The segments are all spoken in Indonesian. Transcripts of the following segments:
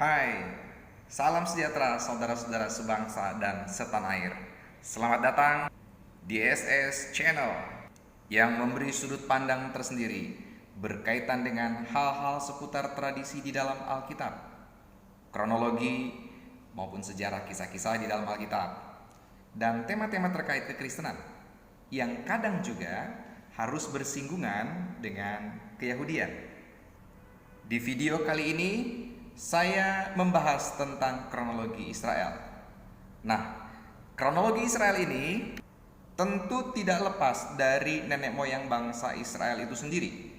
Hai, salam sejahtera saudara-saudara sebangsa dan setanah air. Selamat datang di SS Channel yang memberi sudut pandang tersendiri berkaitan dengan hal-hal seputar tradisi di dalam Alkitab, kronologi maupun sejarah kisah-kisah di dalam Alkitab, dan tema-tema terkait kekristenan yang kadang juga harus bersinggungan dengan keyahudian. Di video kali ini saya membahas tentang kronologi Israel. Nah, kronologi Israel ini tentu tidak lepas dari nenek moyang bangsa Israel itu sendiri.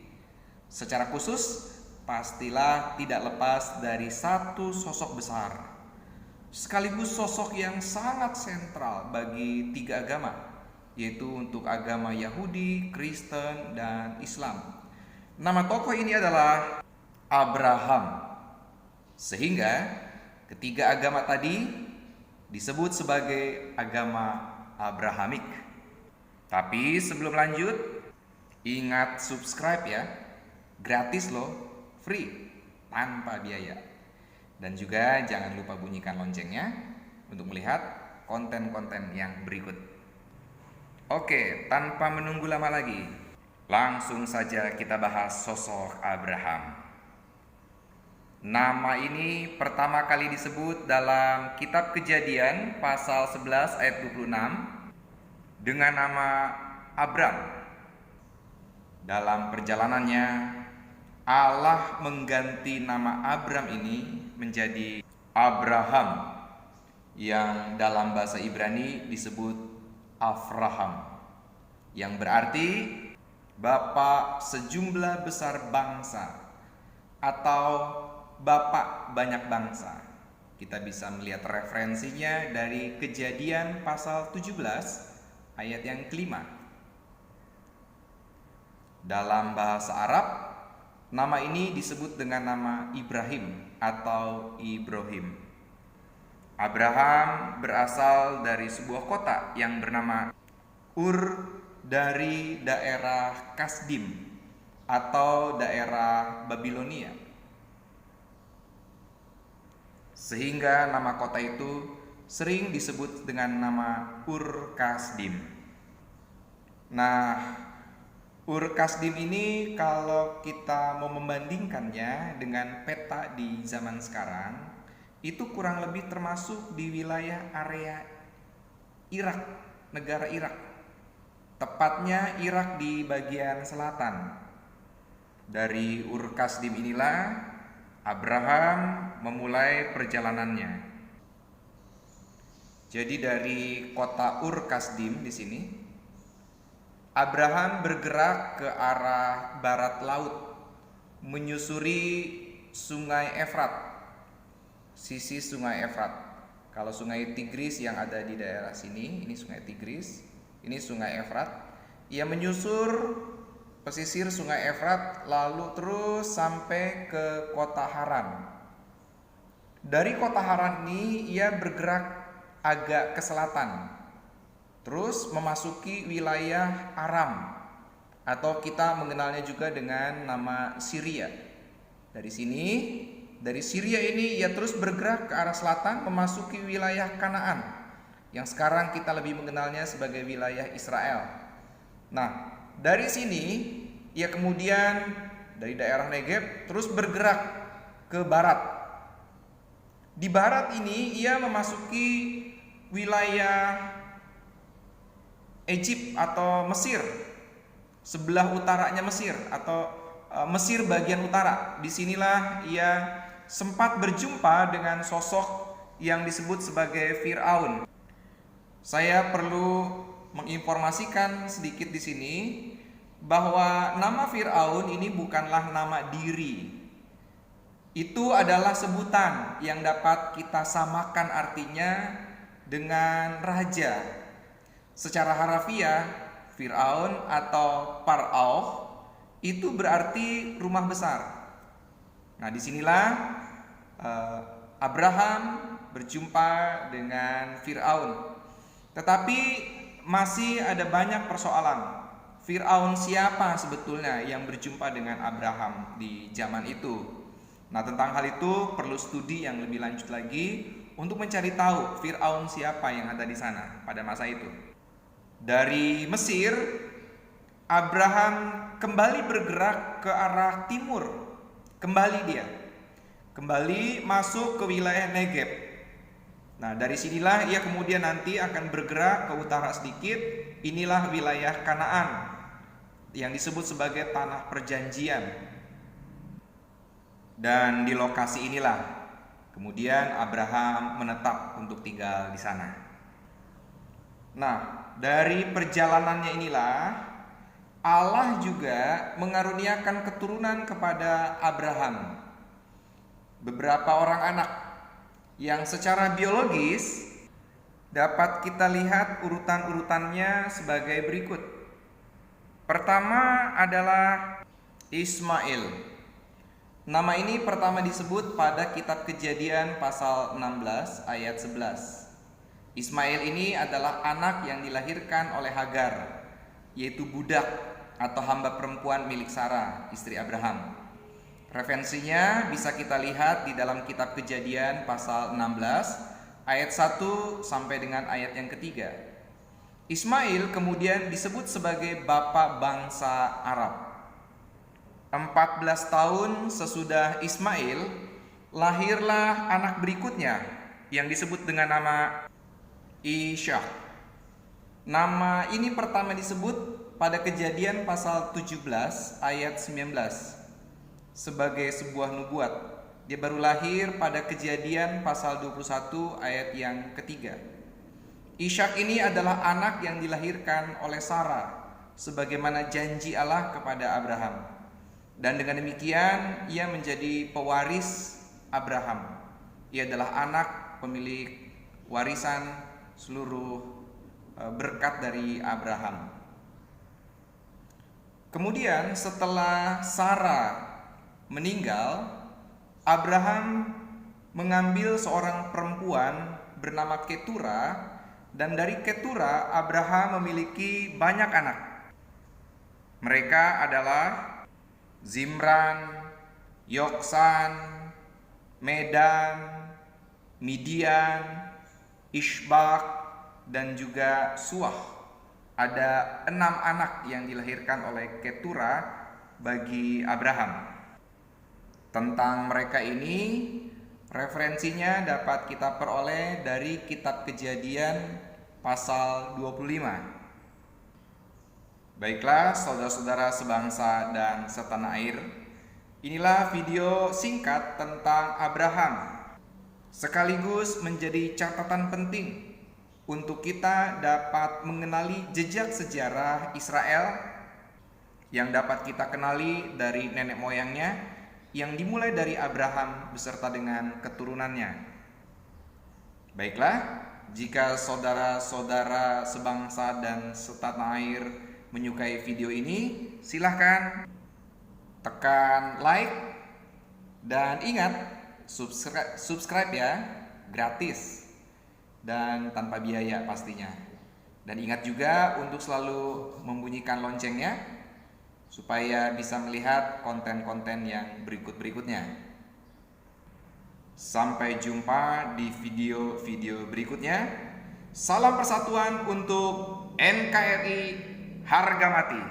Secara khusus, pastilah tidak lepas dari satu sosok besar, sekaligus sosok yang sangat sentral bagi tiga agama, yaitu untuk agama Yahudi, Kristen, dan Islam. Nama tokoh ini adalah Abraham. Sehingga ketiga agama tadi disebut sebagai agama Abrahamik. Tapi sebelum lanjut, ingat subscribe ya. Gratis loh, free, tanpa biaya. Dan juga jangan lupa bunyikan loncengnya untuk melihat konten-konten yang berikut. Oke, tanpa menunggu lama lagi, langsung saja kita bahas sosok Abraham. Nama ini pertama kali disebut dalam kitab Kejadian pasal 11 ayat 26 dengan nama Abram. Dalam perjalanannya, Allah mengganti nama Abram ini menjadi Abraham, yang dalam bahasa Ibrani disebut Avraham, yang berarti Bapa sejumlah besar bangsa atau Bapak banyak bangsa. Kita bisa melihat referensinya dari Kejadian pasal 17 ayat yang kelima. Dalam bahasa Arab, nama ini disebut dengan nama Ibrahim atau Ibrohim. Abraham berasal dari sebuah kota yang bernama Ur dari daerah Kasdim atau daerah Babilonia. Sehingga nama kota itu sering disebut dengan nama Ur Kasdim. Nah, Ur Kasdim ini kalau kita mau membandingkannya dengan peta di zaman sekarang, itu kurang lebih termasuk di wilayah area Irak, negara Irak. Tepatnya Irak di bagian selatan. Dari Ur Kasdim inilah Abraham memulai perjalanannya. Jadi dari kota Ur Kasdim di sini, Abraham bergerak ke arah barat laut, menyusuri Sungai Efrat, sisi Sungai Efrat. Kalau Sungai Tigris yang ada di daerah sini, ini Sungai Tigris, ini Sungai Efrat. Ia menyusur pesisir Sungai Efrat lalu terus sampai ke kota Haran. Dari kota Haran ini ia bergerak agak ke selatan, terus memasuki wilayah Aram, atau kita mengenalnya juga dengan nama Syria. Dari sini, dari Syria ini ia terus bergerak ke arah selatan memasuki wilayah Kanaan, yang sekarang kita lebih mengenalnya sebagai wilayah Israel. Nah, dari sini ia kemudian dari daerah Negeb terus bergerak ke barat. Di barat ini ia memasuki wilayah Egypt atau Mesir, sebelah utaranya Mesir atau Mesir bagian utara. Disinilah ia sempat berjumpa dengan sosok yang disebut sebagai Firaun. Saya perlu menginformasikan sedikit di sini bahwa nama Firaun ini bukanlah nama diri. Itu adalah sebutan yang dapat kita samakan artinya dengan raja. Secara harafiah, Firaun atau Par'auh itu berarti rumah besar. Nah, disinilah Abraham berjumpa dengan Firaun. Tetapi masih ada banyak persoalan. Firaun siapa sebetulnya yang berjumpa dengan Abraham di zaman itu? Nah, tentang hal itu perlu studi yang lebih lanjut lagi untuk mencari tahu Fir'aun siapa yang ada di sana pada masa itu. Dari Mesir, Abraham kembali bergerak ke arah timur. Kembali masuk ke wilayah Negeb. Nah, dari sinilah ia kemudian nanti akan bergerak ke utara sedikit. Inilah wilayah Kanaan yang disebut sebagai tanah perjanjian. Dan di lokasi inilah kemudian Abraham menetap untuk tinggal di sana. Nah, dari perjalanannya inilah Allah juga mengaruniakan keturunan kepada Abraham. Beberapa orang anak yang secara biologis dapat kita lihat urutan-urutannya sebagai berikut. Pertama adalah Ismail. Nama ini pertama disebut pada kitab Kejadian pasal 16 ayat 11. Ismail ini adalah anak yang dilahirkan oleh Hagar, yaitu budak atau hamba perempuan milik Sarah, istri Abraham. Referensinya bisa kita lihat di dalam kitab Kejadian pasal 16 ayat 1 sampai dengan ayat yang ketiga. Ismail kemudian disebut sebagai bapa bangsa Arab. 14 tahun sesudah Ismail, lahirlah anak berikutnya yang disebut dengan nama Ishak. Nama ini pertama disebut pada Kejadian pasal 17 ayat 19 sebagai sebuah nubuat. Dia baru lahir pada Kejadian pasal 21 ayat yang ketiga. Ishak ini adalah anak yang dilahirkan oleh Sarah sebagaimana janji Allah kepada Abraham. Dan dengan demikian ia menjadi pewaris Abraham. Ia adalah anak pemilik warisan seluruh berkat dari Abraham. Kemudian setelah Sarah meninggal, Abraham mengambil seorang perempuan bernama Ketura, dan dari Ketura Abraham memiliki banyak anak. Mereka adalah Zimran, Yoksan, Medan, Midian, Ishbak, dan juga Suah. Ada 6 anak yang dilahirkan oleh Ketura bagi Abraham. Tentang mereka ini, referensinya dapat kita peroleh dari kitab Kejadian pasal 25. Baiklah saudara-saudara sebangsa dan setanah air, inilah video singkat tentang Abraham, sekaligus menjadi catatan penting untuk kita dapat mengenali jejak sejarah Israel yang dapat kita kenali dari nenek moyangnya, yang dimulai dari Abraham beserta dengan keturunannya. Baiklah, jika saudara-saudara sebangsa dan setanah air menyukai video ini, silahkan tekan like dan ingat subscribe ya, gratis dan tanpa biaya pastinya. Dan ingat juga untuk selalu membunyikan loncengnya supaya bisa melihat konten-konten yang berikut-berikutnya. Sampai jumpa di video-video berikutnya. Salam persatuan untuk NKRI harga mati.